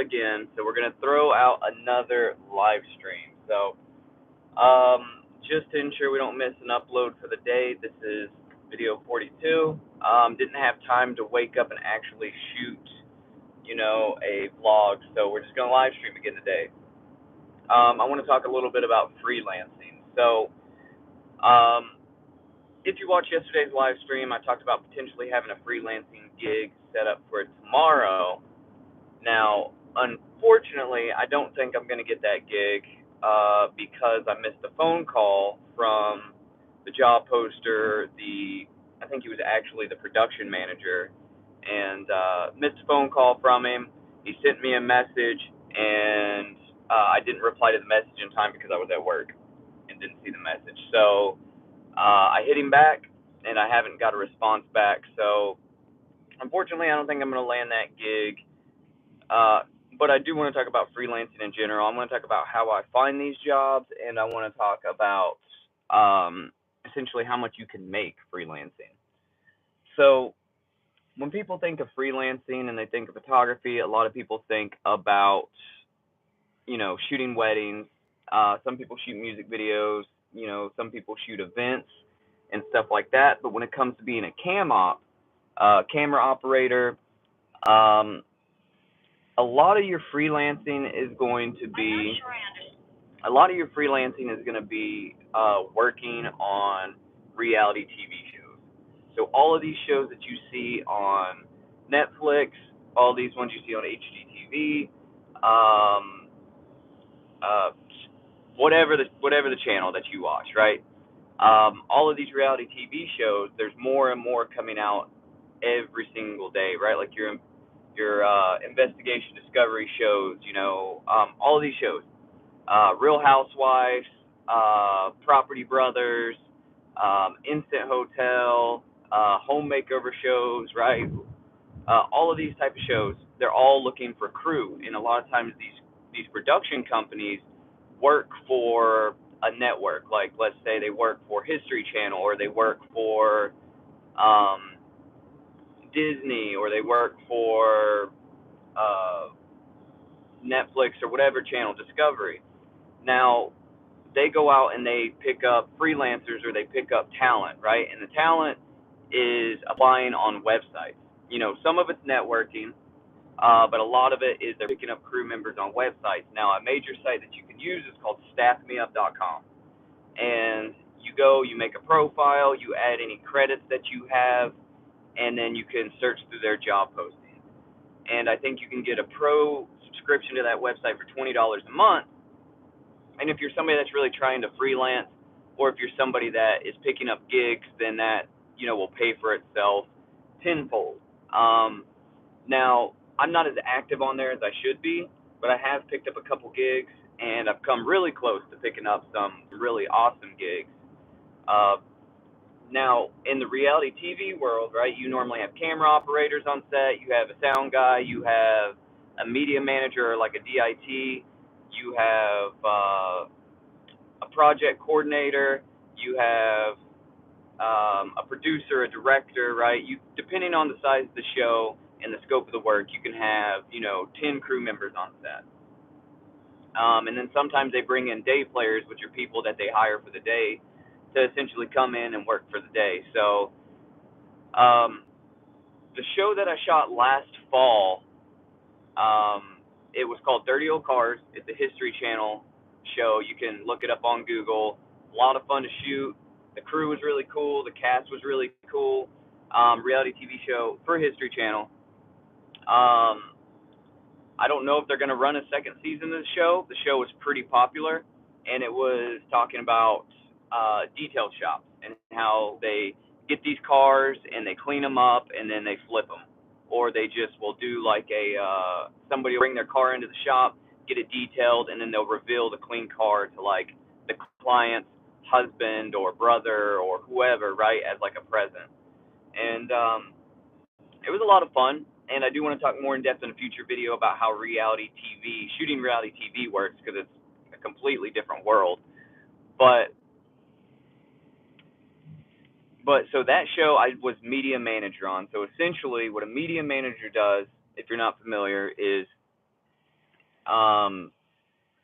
again. So we're gonna throw out another live stream. So just to ensure we don't miss an upload for the day, this is video 42. Didn't have time to wake up and actually shoot, a vlog, so we're just gonna live stream again today. I want to talk a little bit about freelancing. So, if you watched yesterday's live stream, I talked about potentially having a freelancing gig set up for tomorrow. Now, unfortunately, I don't think I'm going to get that gig because I missed a phone call from the job poster. I think he was actually the production manager, and missed a phone call from him. He sent me a message, and I didn't reply to the message in time because I was at work and didn't see the message. So I hit him back, and I haven't got a response back. So unfortunately, I don't think I'm going to land that gig. But I do want to talk about freelancing in general. I want to talk about how I find these jobs, and I want to talk about essentially how much you can make freelancing. So when people think of freelancing and they think of photography, a lot of people think about, shooting weddings. Some people shoot music videos. Some people shoot events and stuff like that. But when it comes to being a camera operator, a lot of your freelancing is going to be working on reality TV shows. So all of these shows that you see on Netflix, all these ones you see on HGTV, uh, whatever the channel that you watch, right? All of these reality TV shows, there's more and more coming out every single day, right? Like your investigation discovery shows, all of these shows, Real Housewives, Property Brothers, Instant Hotel, home makeover shows, right? All of these type of shows, they're all looking for crew, and a lot of times these production companies work for a network. Like, let's say they work for History Channel, or they work for um, Disney, or they work for uh, Netflix, or whatever channel, Discovery. Now, they go out and they pick up freelancers, or they pick up talent, right? And the talent is applying on websites. Some of it's networking, but a lot of it is they're picking up crew members on websites. Now, a major site that you can use is called staffmeup.com. And you go, you make a profile, you add any credits that you have, and then you can search through their job postings. And I think you can get a pro subscription to that website for $20 a month. And if you're somebody that's really trying to freelance, or if you're somebody that is picking up gigs, then that, will pay for itself tenfold. Now, I'm not as active on there as I should be, but I have picked up a couple gigs, and I've come really close to picking up some really awesome gigs. Now, in the reality TV world, right, you normally have camera operators on set, you have a sound guy, you have a media manager, like a DIT, you have a project coordinator, you have a producer, a director, right? Depending on the size of the show and the scope of the work, you can have, 10 crew members on set. And then sometimes they bring in day players, which are people that they hire for the day to essentially come in and work for the day. So the show that I shot last fall, it was called Dirty Old Cars. It's a History Channel show. You can look it up on Google. A lot of fun to shoot. The crew was really cool. The cast was really cool. Reality TV show for History Channel. I don't know if they're going to run a second season of the show. The show was pretty popular, and it was talking about detail shops and how they get these cars and they clean them up and then they flip them. Or they just will do like somebody will bring their car into the shop, get it detailed, and then they'll reveal the clean car to like the client's husband or brother or whoever, right, as like a present. And it was a lot of fun. And I do want to talk more in depth in a future video about how shooting reality TV works, because it's a completely different world. But so that show I was media manager on. So essentially what a media manager does, if you're not familiar, is Um,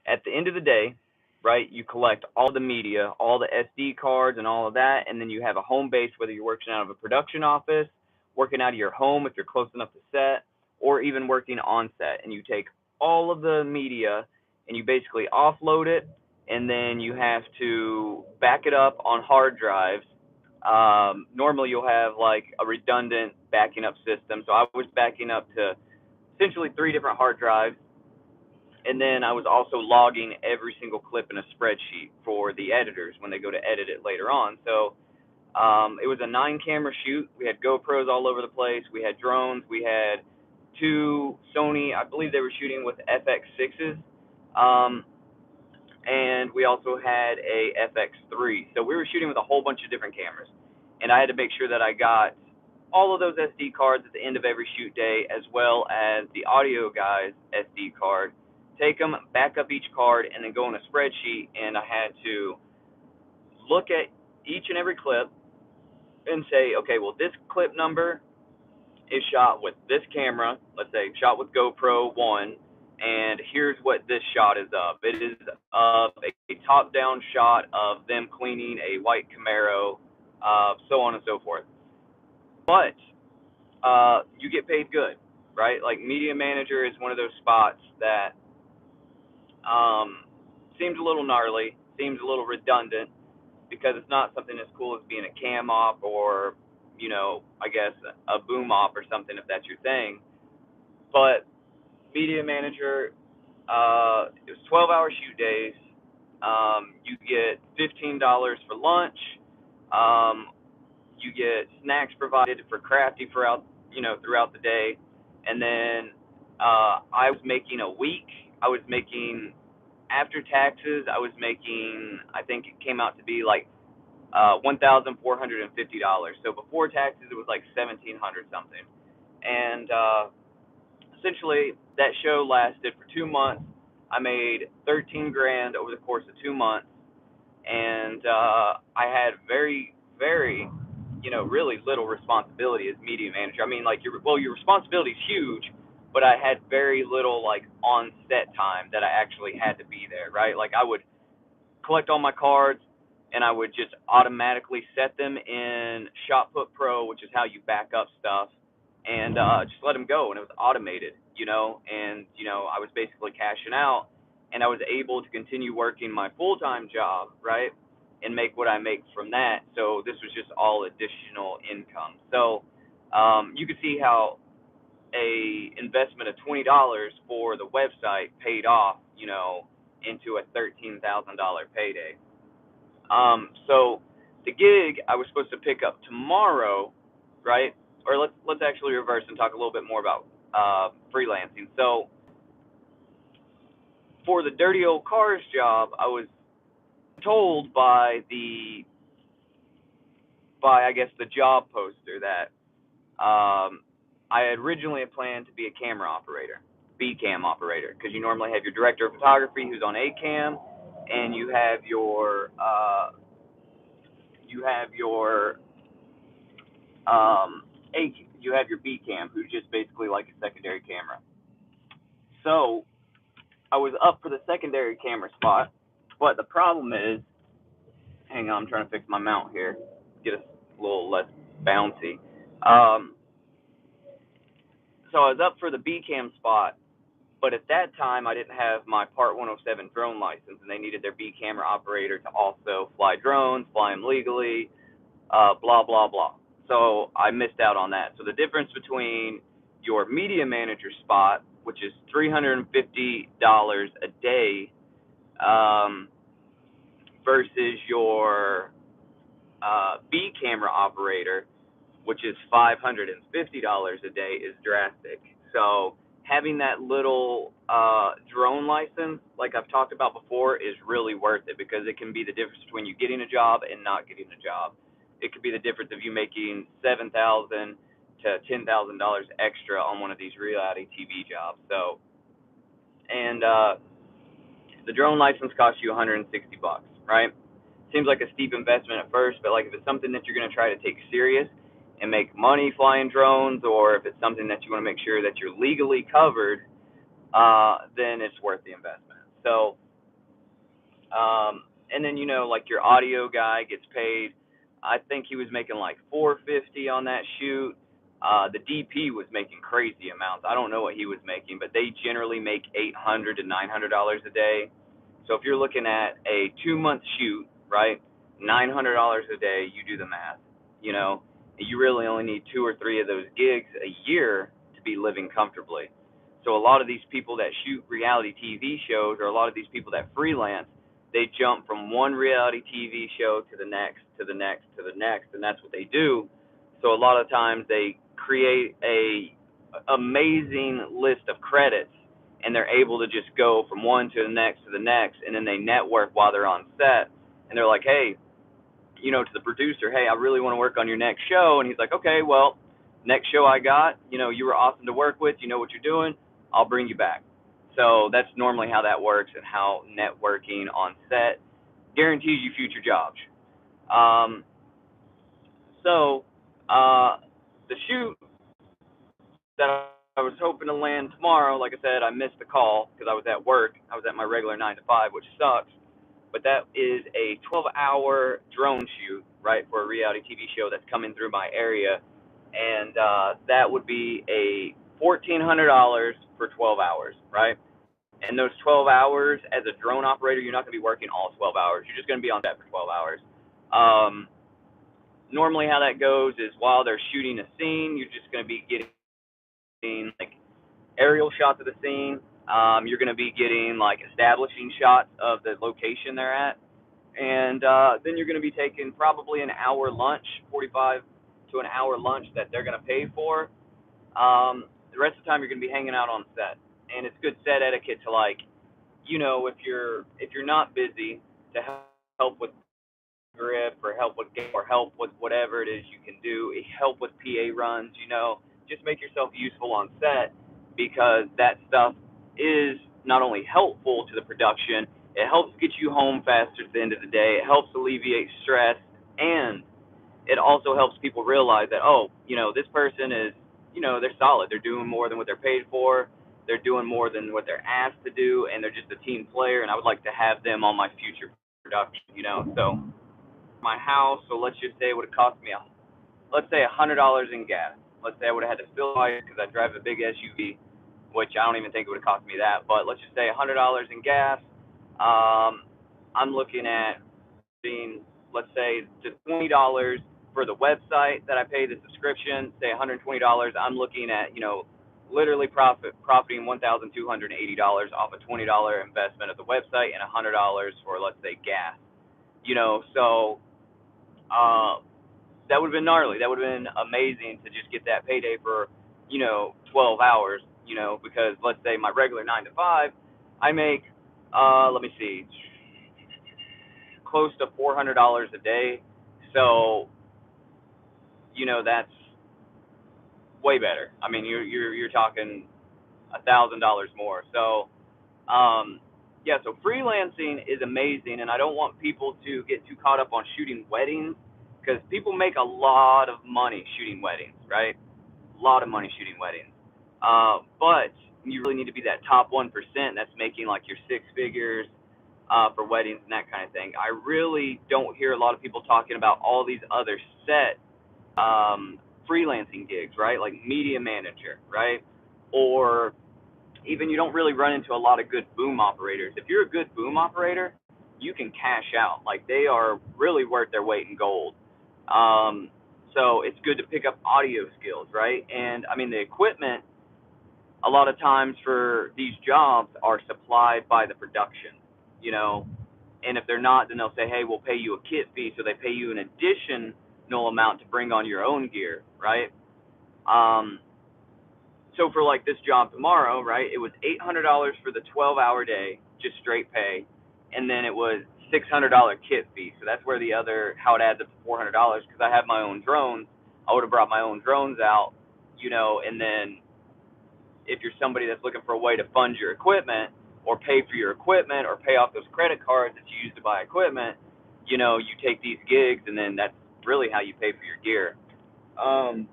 at the end of the day, right, you collect all the media, all the SD cards and all of that, and then you have a home base, whether you're working out of a production office, working out of your home if you're close enough to set, or even working on set. And you take all of the media and you basically offload it, and then you have to back it up on hard drives. Normally you'll have like a redundant backing up system. So I was backing up to essentially 3 different hard drives, and then I was also logging every single clip in a spreadsheet for the editors when they go to edit it later on. So it was a 9 camera shoot. We had GoPros all over the place. We had drones. We had 2 Sony, I believe they were shooting with FX6s. Um, and we also had a FX3. So we were shooting with a whole bunch of different cameras. And I had to make sure that I got all of those SD cards at the end of every shoot day, as well as the audio guy's SD card. Take them, back up each card, and then go in a spreadsheet. And I had to look at each and every clip and say, okay, well, this clip number is shot with this camera, let's say shot with GoPro 1, and here's what this shot is of. It is of a top-down shot of them cleaning a white Camaro, so on and so forth. But you get paid good, right? Like media manager is one of those spots that seems a little gnarly, seems a little redundant, because it's not something as cool as being a cam op or, I guess a boom op or something if that's your thing. But media manager, it was 12-hour shoot days. You get $15 for lunch. Um, you get snacks provided for crafty throughout the day, and then I was making a week. I was making after taxes. I was making. I think it came out to be like $1,450. So before taxes, it was like 1,700 something. And essentially, that show lasted for 2 months. I made 13 grand over the course of 2 months, and I had very, very, really little responsibility as media manager. I mean, like your responsibility is huge, but I had very little like on set time that I actually had to be there, right? Like I would collect all my cards, and I would just automatically set them in ShotPut Pro, which is how you back up stuff, and just let them go, and it was automated, and I was basically cashing out, and I was able to continue working my full-time job, right, and make what I make from that. So this was just all additional income. So you could see how a investment of $20 for the website paid off, into a $13,000 payday. So the gig I was supposed to pick up tomorrow, right? Or let's actually reverse and talk a little bit more about freelancing. So for the dirty old cars job, I was told by I guess the job poster that I had originally planned to be a camera operator, B cam operator, because you normally have your director of photography who's on A cam, and you have your A you have your B cam, who's just basically like a secondary camera. So I was up for the secondary camera spot, but the problem is, hang on, I'm trying to fix my mount here, get a little less bouncy. So I was up for the B cam spot, but at that time I didn't have my Part 107 drone license, and they needed their B camera operator to also fly drones, fly them legally, blah blah blah. So I missed out on that. So the difference between your media manager spot, which is $350 a day, versus your B camera operator, which is $550 a day, is drastic. So having that little drone license, like I've talked about before, is really worth it, because it can be the difference between you getting a job and not getting a job. It could be the difference of you making $7,000 to $10,000 extra on one of these reality TV jobs. So, and the drone license costs you $160, right? Seems like a steep investment at first, but like if it's something that you're going to try to take serious and make money flying drones, or if it's something that you want to make sure that you're legally covered, then it's worth the investment. So, and then like your audio guy gets paid. I think he was making like 450 on that shoot. The DP was making crazy amounts. I don't know what he was making, but they generally make $800 to $900 a day. So if you're looking at a 2 month shoot, right, $900 a day, you do the math. You know, you really only need 2 or 3 of those gigs a year to be living comfortably. So a lot of these people that shoot reality TV shows, or a lot of these people that freelance, they jump from one reality TV show to the next, to the next, to the next, and that's what they do. So a lot of times they create a amazing list of credits, and they're able to just go from one to the next to the next, and then they network while they're on set, and they're like, hey, to the producer, hey, I really want to work on your next show, and he's like, okay, well, next show I got, you were awesome to work with, you know what you're doing, I'll bring you back. So that's normally how that works, and how networking on set guarantees you future jobs. Um, so the shoot that I was hoping to land tomorrow, like I said, I missed the call because I was at work. I was at my regular 9 to 5, which sucks. But that is a 12-hour drone shoot, right, for a reality TV show that's coming through my area, and that would be a $1,400 for 12 hours, right? And those 12 hours as a drone operator, you're not going to be working all 12 hours. You're just going to be on set for 12 hours. Normally, how that goes is while they're shooting a scene, you're just going to be getting like aerial shots of the scene. You're going to be getting like establishing shots of the location they're at, and then you're going to be taking probably an hour lunch, 45 to an hour lunch that they're going to pay for. The rest of the time you're going to be hanging out on set, and it's good set etiquette to, like, if you're not busy, to help with grip, or help with whatever it is you can do, help with PA runs, just make yourself useful on set, because that stuff is not only helpful to the production, it helps get you home faster at the end of the day, it helps alleviate stress, and it also helps people realize that, oh, this person is, they're solid, they're doing more than what they're paid for, they're doing more than what they're asked to do, and they're just a team player, and I would like to have them on my future production, so my house, so let's just say it would have cost me, let's say $100 in gas. Let's say I would have had to fill my, because I drive a big SUV, which I don't even think it would have cost me that, but let's just say $100 in gas. I'm looking at being, let's say, just $20 for the website that I pay the subscription, say $120. I'm looking at, literally profiting $1,280 off a $20 investment of the website, and $100 for, let's say, gas. So that would have been gnarly. That would have been amazing to just get that payday for, 12 hours, because let's say my regular 9 to 5, I make, let me see, close to $400 a day. So, that's way better. I mean, you're talking $1,000 more. So, yeah, so freelancing is amazing, and I don't want people to get too caught up on shooting weddings, because people make a lot of money shooting weddings, right? A lot of money shooting weddings. But you really need to be that top 1% that's making like your 6 figures for weddings and that kind of thing. I really don't hear a lot of people talking about all these other set freelancing gigs, right? Like media manager, right? Or even you don't really run into a lot of good boom operators. If you're a good boom operator, you can cash out. Like, they are really worth their weight in gold. So it's good to pick up audio skills, right? And I mean, the equipment, a lot of times for these jobs, are supplied by the production, and if they're not, then they'll say, hey, we'll pay you a kit fee. So they pay you an additional amount to bring on your own gear, right? So for like this job tomorrow, right, it was $800 for the 12-hour day, just straight pay, and then it was $600 kit fee. So that's where how it adds up to $400, because I have my own drones. I would have brought my own drones out, and then if you're somebody that's looking for a way to fund your equipment, or pay for your equipment, or pay off those credit cards that you use to buy equipment, you take these gigs, and then that's really how you pay for your gear. And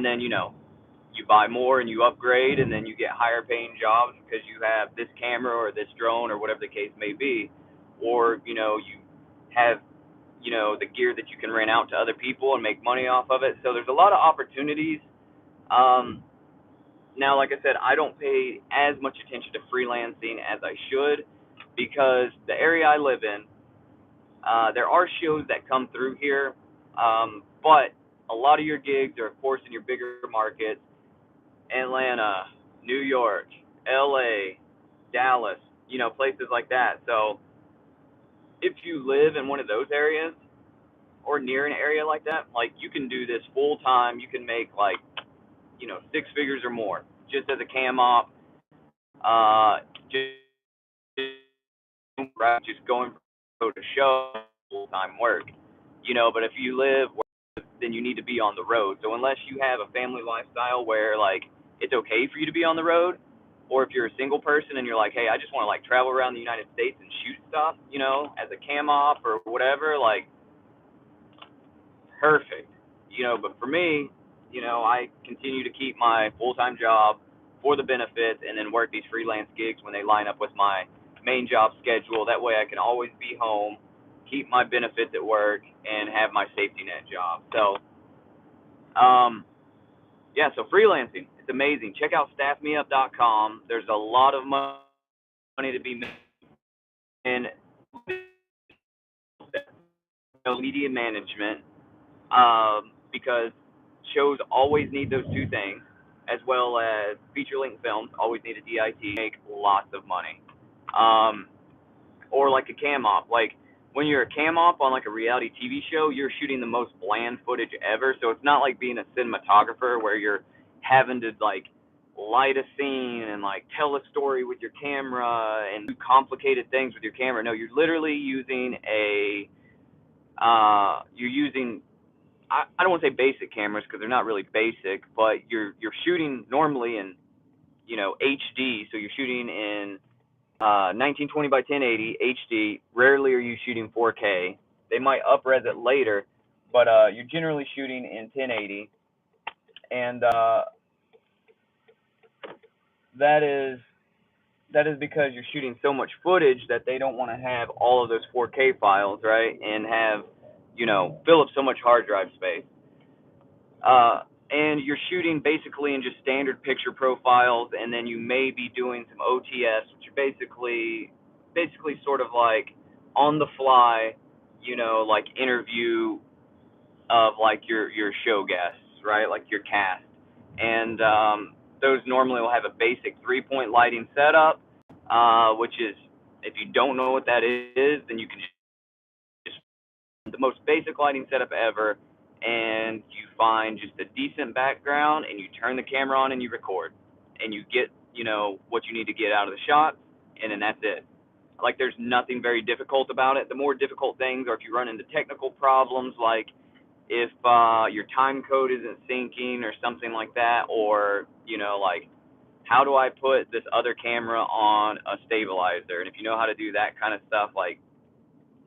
then, you buy more and you upgrade, and then you get higher paying jobs because you have this camera or this drone or whatever the case may be, or you have the gear that you can rent out to other people and make money off of it. So there's a lot of opportunities. Um, Now, like I said, I don't pay as much attention to freelancing as I should because the area I live in, there are shows that come through here, but a lot of your gigs are, of course, in your bigger markets: Atlanta, New York, LA, Dallas, places like that. So if you live in one of those areas or near an area like that, like, you can do this full time. You can make like, six figures or more just as a cam op, just just going to show full time work. But if you live where, then you need to be on the road. So unless you have a family lifestyle where, like, it's okay for you to be on the road, or if you're a single person and you're like, hey, I just want to, like, travel around the United States and shoot stuff, as a cam op or whatever, like, perfect. But for me, I continue to keep my full time job for the benefits and then work these freelance gigs when they line up with my main job schedule. That way I can always be home, keep my benefits at work, and have my safety net job. So, yeah, so freelancing, it's amazing. Check out staffmeup.com. There's a lot of money to be made in media management, because shows always need those two things, as well as feature length films always need a DIT. Make lots of money. Um, or like a cam op. Like, when you're a cam op on like a reality TV show, you're shooting the most bland footage ever. So it's not like being a cinematographer where you're having to, like, light a scene and, like, tell a story with your camera and do complicated things with your camera. No, you're literally using you're using, I don't want to say basic cameras because they're not really basic, but you're shooting normally in HD, so you're shooting in 1920 by 1080 HD. Rarely are you shooting 4K. They might upres it later, but you're generally shooting in 1080, and that is because you're shooting so much footage that they don't want to have all of those 4K files, right? And have fill up so much hard drive space. And you're shooting basically in just standard picture profiles, and then you may be doing some OTS, which are basically sort of like on the fly, like interview of, like, your show guests, right? Like your cast. And those normally will have a basic 3-point lighting setup, which is, if you don't know what that is, then you can just the most basic lighting setup ever, and you find just a decent background, and you turn the camera on and you record, and you get what you need to get out of the shot, and then that's it. Like, there's nothing very difficult about it. The more difficult things are if you run into technical problems, like if your time code isn't syncing or something like that, or like, how do I put this other camera on a stabilizer? And if you know how to do that kind of stuff, like,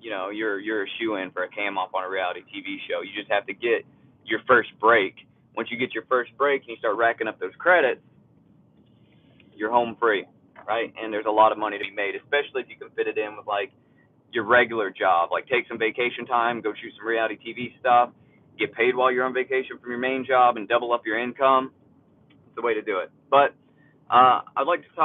you're a shoe-in for a cam op on a reality TV show. You just have to get your first break. Once you get your first break and you start racking up those credits, you're home free, right? And there's a lot of money to be made, especially if you can fit it in with, like, your regular job. Like, take some vacation time, go shoot some reality TV stuff, get paid while you're on vacation from your main job, and double up your income. It's the way to do it. But I'd like to talk